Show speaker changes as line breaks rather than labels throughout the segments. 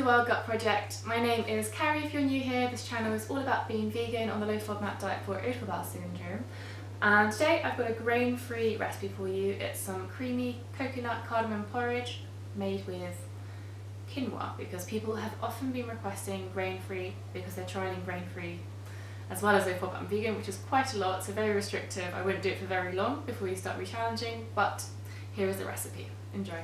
World Gut Project. My name is Carrie if you're new here. This channel is all about being vegan on the low FODMAP diet for irritable bowel syndrome. And today I've got a grain-free recipe for you. It's some creamy coconut cardamom porridge made with quinoa, because people have often been requesting grain-free because they're trialing grain-free as well as low FODMAP and vegan, which is quite a lot, so very restrictive. I wouldn't do it for very long before you start re-challenging, but here is the recipe. Enjoy.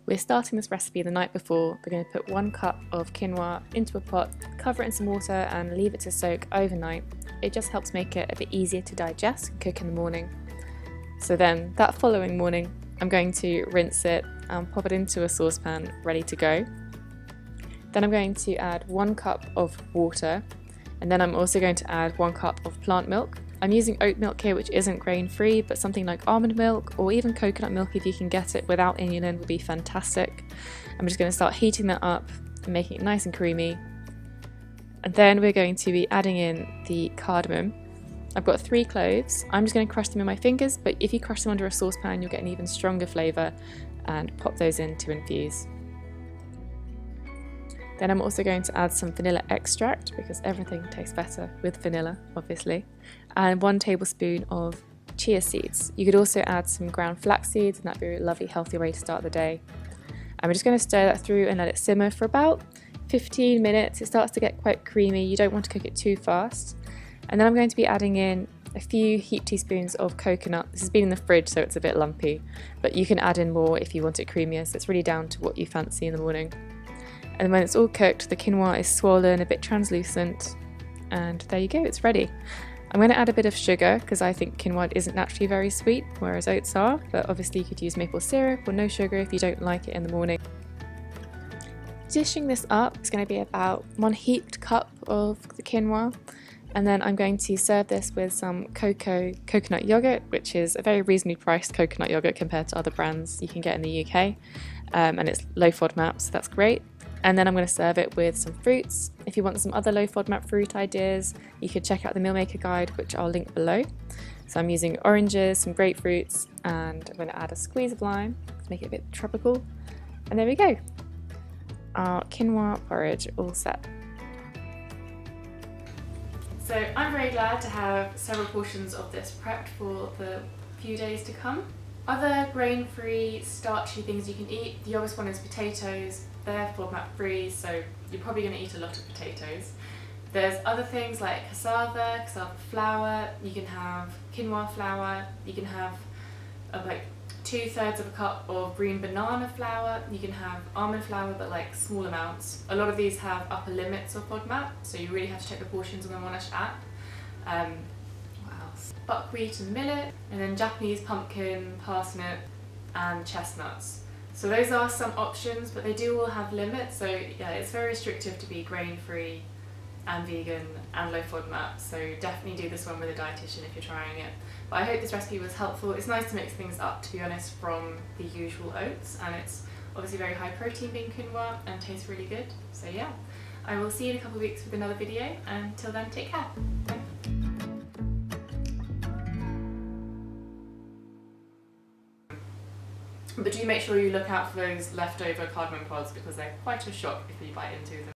We're starting this recipe the night before. We're going to put 1 cup of quinoa into a pot, cover it in some water and leave it to soak overnight. It just helps make it a bit easier to digest and cook in the morning. So then that following morning I'm going to rinse it and pop it into a saucepan ready to go. Then I'm going to add 1 cup of water, and then I'm also going to add 1 cup of plant milk. I'm using oat milk here, which isn't grain-free, but something like almond milk or even coconut milk, if you can get it without inulin, would be fantastic. I'm just going to start heating that up and making it nice and creamy. And then we're going to be adding in the cardamom. I've got 3 cloves. I'm just going to crush them in my fingers, but if you crush them under a saucepan, you'll get an even stronger flavour, and pop those in to infuse. Then I'm also going to add some vanilla extract, because everything tastes better with vanilla, obviously, and 1 tablespoon of chia seeds. You could also add some ground flax seeds, and that'd be a lovely healthy way to start the day. And we're just going to stir that through and let it simmer for about 15 minutes. It starts to get quite creamy. You don't want to cook it too fast. And then I'm going to be adding in a few heaped teaspoons of coconut. This has been in the fridge, so it's a bit lumpy, but you can add in more if you want it creamier, so it's really down to what you fancy in the morning. And when it's all cooked, the quinoa is swollen, a bit translucent, and there you go, it's ready. I'm going to add a bit of sugar because I think quinoa isn't naturally very sweet, whereas oats are, but obviously you could use maple syrup or no sugar if you don't like it in the morning. Dishing this up is going to be about 1 heaped cup of the quinoa, and then I'm going to serve this with some coconut yogurt, which is a very reasonably priced coconut yogurt compared to other brands you can get in the UK, and it's low FODMAP, so that's great. And then I'm going to serve it with some fruits. If you want some other low FODMAP fruit ideas, you could check out the meal maker guide, which I'll link below. So I'm using oranges, some grapefruits, and I'm going to add a squeeze of lime to make it a bit tropical. And there we go. Our quinoa porridge all set.
So I'm very glad to have several portions of this prepped for the few days to come. Other grain-free, starchy things you can eat, the obvious one is potatoes. They're FODMAP free, so you're probably going to eat a lot of potatoes. There's other things like cassava flour, you can have quinoa flour, you can have like 2/3 of a cup of green banana flour, you can have almond flour, but like small amounts. A lot of these have upper limits of FODMAP, so you really have to check the portions on the Mono-saccharides app. What else? Buckwheat and millet, and then Japanese pumpkin, parsnip, and chestnuts. So those are some options, but they do all have limits, so yeah, it's very restrictive to be grain-free and vegan and low FODMAP, so definitely do this one with a dietitian if you're trying it. But I hope this recipe was helpful. It's nice to mix things up, to be honest, from the usual oats, and it's obviously very high protein being quinoa and tastes really good. So yeah, I will see you in a couple of weeks with another video, and until then, take care. Bye. But do make sure you look out for those leftover cardamom pods, because they're quite a shock if you bite into them.